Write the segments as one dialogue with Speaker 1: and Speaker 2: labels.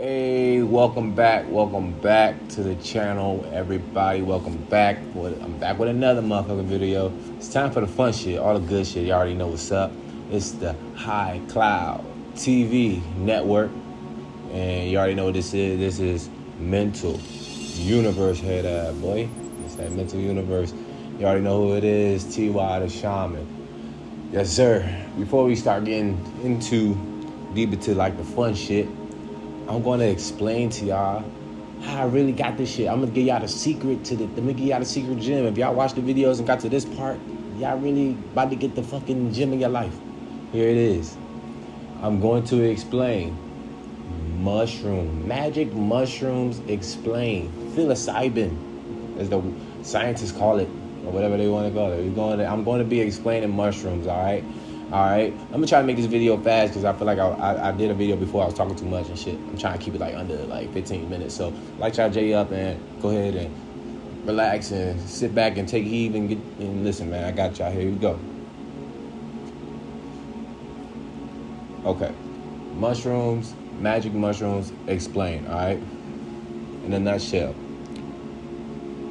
Speaker 1: Hey, welcome back to the channel, everybody. Welcome back. I'm back with another motherfucking video. It's time for the fun shit, all the good shit. You already know what's up. It's the High Cloud TV network, and you already know what this is. This is Mental Universe, head boy. It's that Mental Universe. You already know who it is. Ty the Shaman. Yes, sir. Before we start getting deep into like the fun shit, I'm going to explain to y'all how I really got this shit. I'm going to give y'all the secret gem. If y'all watch the videos and got to this part, y'all really about to get the fucking gem of your life. Here it is. I'm going to explain magic mushrooms explain. Psilocybin, as the scientists call it, or whatever they want to call it. I'm going to be explaining mushrooms, all right? All right, I'm gonna try to make this video fast because I feel like I did a video before I was talking too much and shit. I'm trying to keep it like under like 15 minutes. So light y'all J up and go ahead and relax and sit back and take heed and listen, man. I got y'all. Here we go. Okay, magic mushrooms explain. All right, in a nutshell,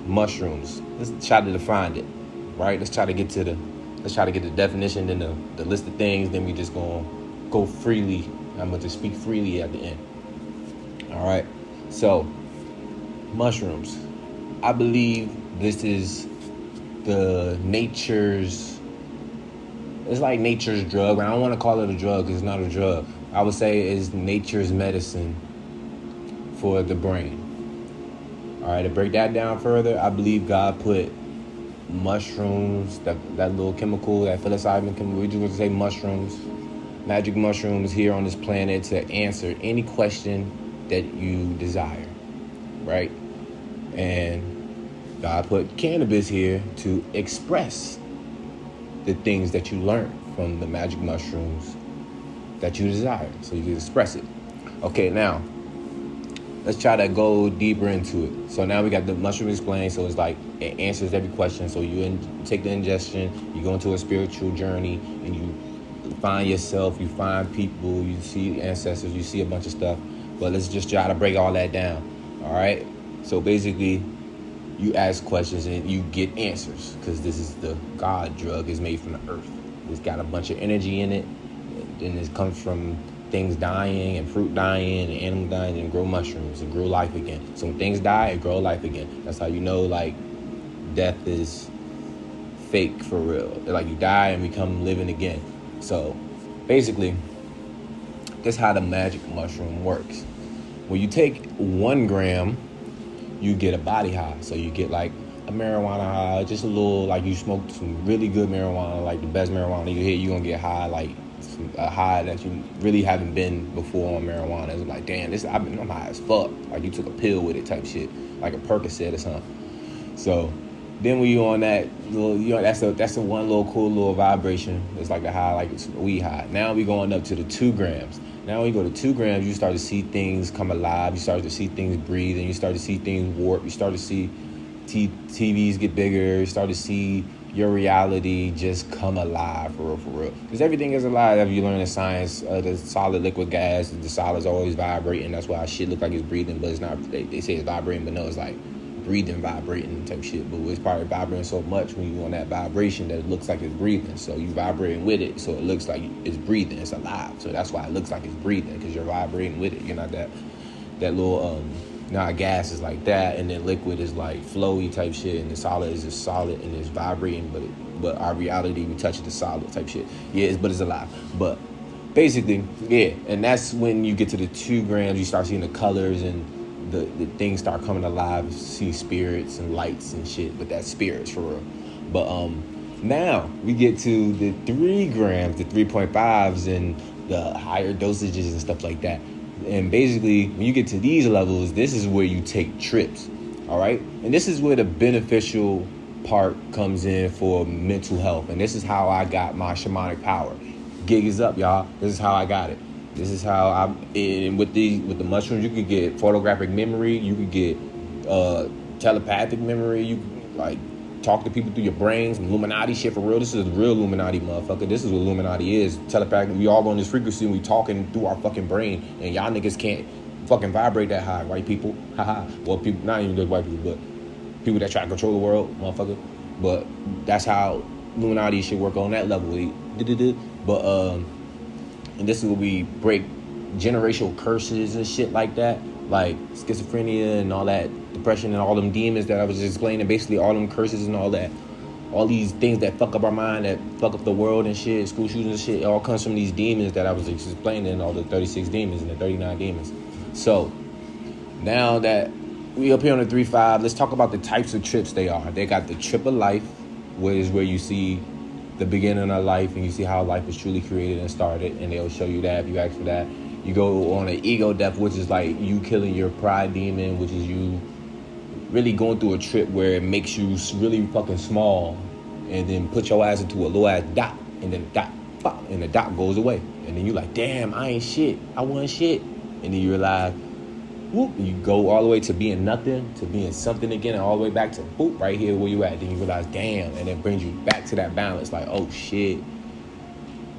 Speaker 1: mushrooms. Let's try to define it. Right. Let's try to get the definition, then the list of things, then we just gonna go freely. I'm gonna just speak freely at the end. All right. So, mushrooms. I believe this is it's like nature's drug. I don't want to call it a drug because it's not a drug. I would say it's nature's medicine for the brain. All right, to break that down further, I believe God put mushrooms, that little chemical, that psilocybin chemical, we just say mushrooms, magic mushrooms here on this planet to answer any question that you desire, right? And God put cannabis here to express the things that you learn from the magic mushrooms that you desire, so you can express it. Okay, now let's try to go deeper into it. So now we got the mushroom explained. So it's like it answers every question. So you take the ingestion, you go into a spiritual journey, and you find yourself, you find people, you see ancestors, you see a bunch of stuff. But let's just try to break all that down. All right. So basically, you ask questions and you get answers because this is the God drug. Is made from the earth. It's got a bunch of energy in it, and it comes from things dying and fruit dying and animal dying and grow mushrooms and grow life again. So when things die, it grow life again. That's how you know like death is fake for real. Like you die and become living again. So basically, that's how the magic mushroom works. When you take 1 gram, you get a body high. So you get like a marijuana high, just a little, like you smoked some really good marijuana, like the best marijuana you hit, you're gonna get high, like a high that you really haven't been before on marijuana. It's like, damn, I'm high as fuck. Like you took a pill with it type shit, like a Percocet or something. So then when you on that little, that's a one little cool little vibration. It's like a high, like it's a weed high. Now we going up to the 2 grams. Now when you go to 2 grams, you start to see things come alive. You start to see things breathe, and you start to see things warp. You start to see TVs get bigger. You start to see your reality just come alive for real. Because everything is alive. If you learn the science, the solid, liquid, gas, the solid's always vibrating. That's why shit look like it's breathing, but it's not. They say it's vibrating, but no, it's like breathing, vibrating type shit. But it's probably vibrating so much when you're on that vibration that it looks like it's breathing. So you vibrating with it, so it looks like it's breathing. It's alive. So that's why it looks like it's breathing, because you're vibrating with it. You're not that little gas is like that, and then liquid is like flowy type shit, and the solid is just solid and it's vibrating, but our reality, we touch the solid type shit. But it's alive. But basically, yeah, and that's when you get to the 2 grams, you start seeing the colors and the things start coming alive. You see spirits and lights and shit, but that's spirits for real. But now we get to the 3 grams, the 3.5s, and the higher dosages and stuff like that. And basically, when you get to these levels, this is where you take trips, all right? And this is where the beneficial part comes in for mental health. And this is how I got my shamanic power. Gig is up, y'all. This is how I got it. This is how with the mushrooms, you could get photographic memory. You could get telepathic memory. You could, like, talk to people through your brains. Illuminati shit for real. This is real Illuminati, motherfucker. This is what Illuminati is. Telepathic. We all go on this frequency and we talking through our fucking brain. And y'all niggas can't fucking vibrate that high, white people. Haha. Well, people, not even just white people, but people that try to control the world, motherfucker. But that's how Illuminati shit work on that level. But and this is where we break generational curses and shit like that, like schizophrenia and all that, depression and all them demons that I was just explaining, basically all them curses and all that, all these things that fuck up our mind, that fuck up the world and shit, school shootings and shit, it all comes from these demons that I was explaining, all the 36 demons and the 39 demons. So now that we up here on the 3-5, let's talk about the types of trips they are. They got the trip of life, which is where you see the beginning of life and you see how life was truly created and started, and they'll show you that if you ask for that. You go on an ego death, which is like you killing your pride demon, which is you really going through a trip where it makes you really fucking small, and then put your ass into a little ass dot, and then dot, pop, and the dot goes away, and then you like, damn, I ain't shit, I wasn't shit, and then you realize, whoop, you go all the way to being nothing, to being something again, and all the way back to whoop, right here where you at. Then you realize, damn, and it brings you back to that balance, like, oh shit,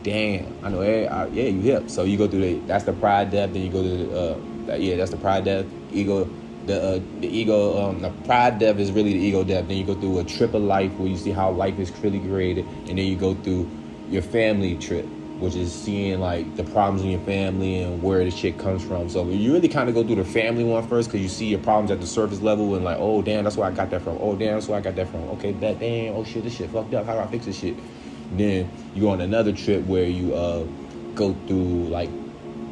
Speaker 1: damn, I know, yeah, you hip. So you go through that's the pride death. Then you go to that's the pride death. Ego, the pride death is really the ego death. Then you go through a trip of life where you see how life is really created, and then you go through your family trip, which is seeing like the problems in your family and where the shit comes from. So you really kind of go through the family one first, because you see your problems at the surface level and like, oh damn, that's where I got that from. Oh damn, that's where I got that from. Okay, that damn, oh shit, this shit fucked up. How do I fix this shit? Then you go on another trip where you go through like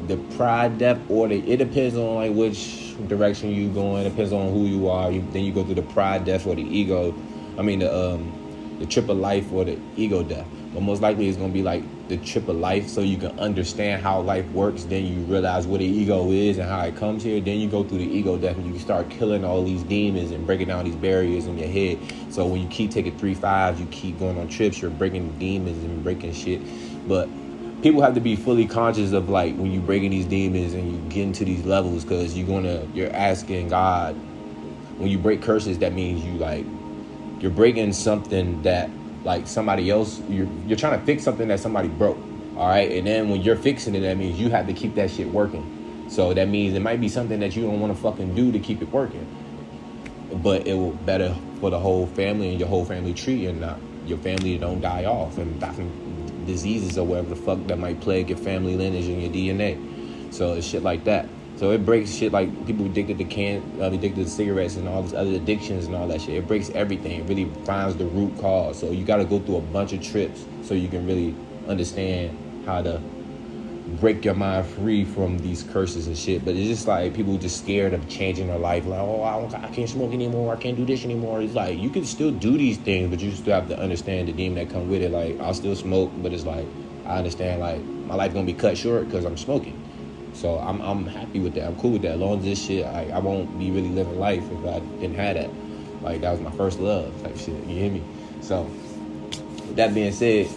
Speaker 1: the pride death, or it depends on like which direction you going. It depends on who you are. Then you go through the pride death or the ego. I mean the trip of life or the ego death. But most likely it's gonna be like the trip of life, so you can understand how life works. Then you realize what the ego is and how it comes here. Then you go through the ego death and you can start killing all these demons and breaking down these barriers in your head. So when you keep taking 3-5s, you keep going on trips, you're breaking demons and breaking shit. But people have to be fully conscious of like when you breaking these demons and you get into these levels, because you're asking God. When you break curses, that means you're breaking something that like somebody else, you're trying to fix something that somebody broke, all right? And then when you're fixing it, that means you have to keep that shit working. So that means it might be something that you don't want to fucking do to keep it working, but it will better for the whole family and your whole family tree, and not your family don't die off and die from diseases or whatever the fuck that might plague your family lineage and your DNA. So it's shit like that. So it breaks shit like people addicted to cigarettes and all these other addictions and all that shit. It breaks everything. It really finds the root cause. So you got to go through a bunch of trips so you can really understand how to break your mind free from these curses and shit. But it's just like people just scared of changing their life. Like, oh, I can't smoke anymore. I can't do this anymore. It's like you can still do these things, but you still have to understand the demon that come with it. Like, I'll still smoke, but it's like I understand like my life gonna be cut short because I'm smoking. So I'm happy with that. I'm cool with that. As long as this shit, I won't be really living life if I didn't have that. Like, that was my first love type shit. You hear me? So, with that being said,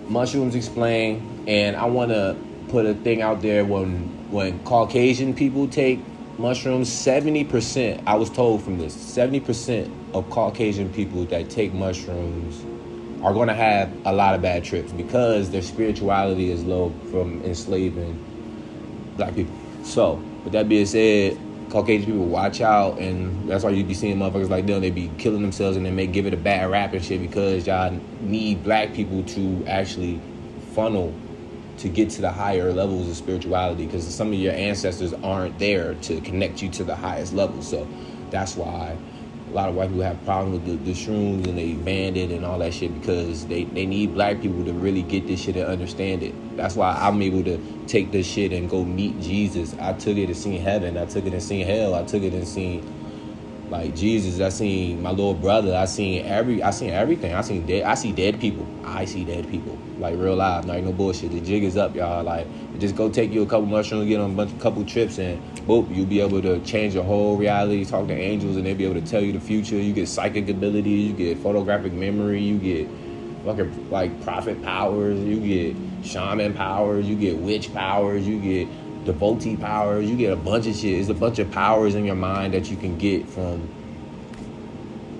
Speaker 1: mushrooms explain, and I want to put a thing out there. When Caucasian people take mushrooms, 70%, I was told from this, 70% of Caucasian people that take mushrooms are going to have a lot of bad trips because their spirituality is low from enslaving black people. So, with that being said, Caucasian people, watch out, and that's why you be seeing motherfuckers like them. They be killing themselves, and they may give it a bad rap and shit because y'all need black people to actually funnel to get to the higher levels of spirituality, because some of your ancestors aren't there to connect you to the highest level. So that's why a lot of white people have problems with the shrooms, and they banned it and all that shit, because they need black people to really get this shit and understand it. That's why I'm able to take this shit and go meet Jesus. I took it and seen heaven. I took it and seen hell. I took it and seen like Jesus. I seen my little brother. I seen everything. I see dead people. I see dead people. Like, real life. Like, no bullshit. The jig is up, y'all. Like, just go take you a couple mushrooms, get on a couple trips, and boop, you'll be able to change your whole reality. Talk to angels, and they'll be able to tell you the future. You get psychic abilities. You get photographic memory. You get fucking like prophet powers. You get shaman powers. You get witch powers. You get devotee powers. You get a bunch of shit. It's a bunch of powers in your mind that you can get from,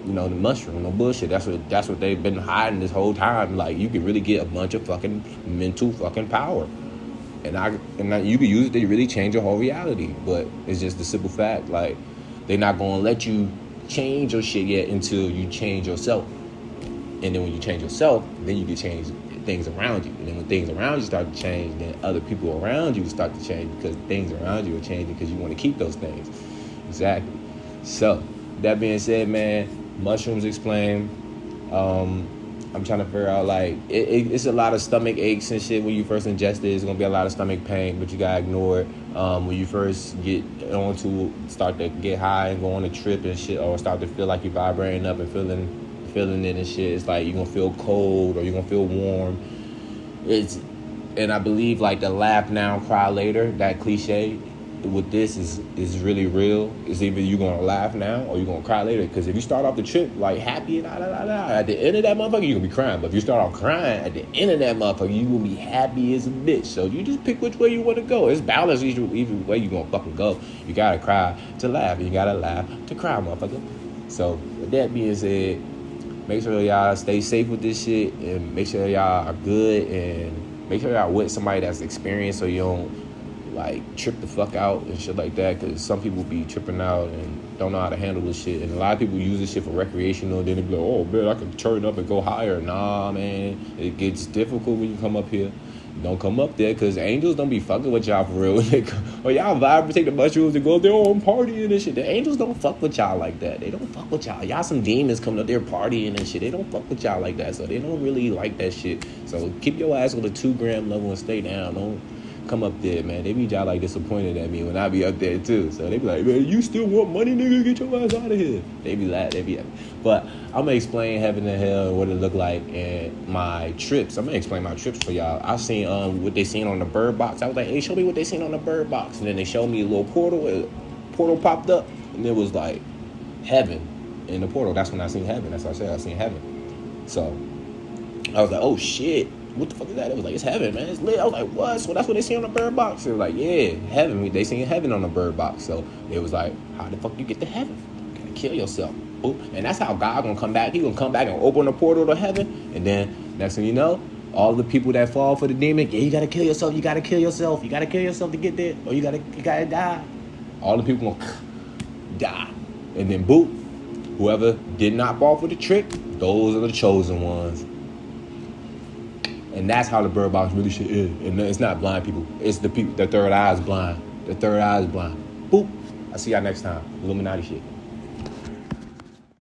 Speaker 1: the mushroom. No bullshit. That's what they've been hiding this whole time. Like, you can really get a bunch of fucking mental fucking power. And you can use it to really change your whole reality. But it's just the simple fact, like, they're not gonna let you change your shit yet until you change yourself. And then when you change yourself, then you can change things around you. And then when things around you start to change, then other people around you start to change, because things around you are changing because you want to keep those things. Exactly. So, that being said, man, mushrooms explain. I'm trying to figure out, like, it's a lot of stomach aches and shit when you first ingest it. It's going to be a lot of stomach pain, but you got to ignore it. When you first start to get high and go on a trip and shit, or start to feel like you're vibrating up and feeling it and shit, it's like you're going to feel cold or you're going to feel warm. And I believe, like, the laugh now, cry later, that cliche with this is really real. It's either you're gonna laugh now or you're gonna cry later. Because if you start off the trip like happy, at the end of that motherfucker you're gonna be crying. But if you start off crying at the end of that motherfucker, you gonna be happy as a bitch. So you just pick which way you want to go. It's balanced either way you gonna fucking go. You gotta cry to laugh, you gotta laugh to cry, motherfucker. So with that being said, make sure y'all stay safe with this shit, and make sure y'all are good, and make sure y'all with somebody that's experienced, so you don't like trip the fuck out and shit like that. Because some people be tripping out and don't know how to handle this shit, and a lot of people use this shit for recreational. Then they be like, oh man, I can turn up and go higher. Nah, man, it gets difficult when you come up here. Don't come up there, because angels don't be fucking with y'all for real. Or y'all vibe, take the mushrooms and go up there, oh, I'm partying and shit. The angels don't fuck with y'all like that. They don't fuck with y'all. Y'all some demons coming up there partying and shit. They don't fuck with y'all like that. So they don't really like that shit. So keep your ass on the 2 gram level and stay down. Don't come up there, man. They be y'all like disappointed at me when I be up there too. So they be like, man, you still want money, nigga? Get your ass out of here. They be like, but I'm gonna explain heaven and hell and what it look like and my trips. I'm gonna explain my trips for y'all. I seen what they seen on the bird box. I was like, hey, show me what they seen on the bird box. And then they showed me a little portal. A portal popped up, and it was like heaven in the portal. That's when I seen heaven. That's what I said. I seen heaven. So I was like, oh shit. What the fuck is that? It was like, it's heaven, man. It's lit. I was like, what? So that's what they see on the bird box. They were like, yeah, heaven. They seen heaven on the bird box. So it was like, how the fuck you get to heaven? You gotta kill yourself. Boop. And that's how God gonna come back. He gonna come back and open the portal to heaven. And then next thing you know, all the people that fall for the demon, yeah, you gotta kill yourself. You gotta kill yourself. You gotta kill yourself to get there. Or you gotta die. All the people gonna die. And then boop, whoever did not fall for the trick, those are the chosen ones. And that's how the bird box really shit is. And it's not blind people. It's the people, the third eye is blind. The third eye is blind. Boop. I'll see y'all next time. Illuminati shit.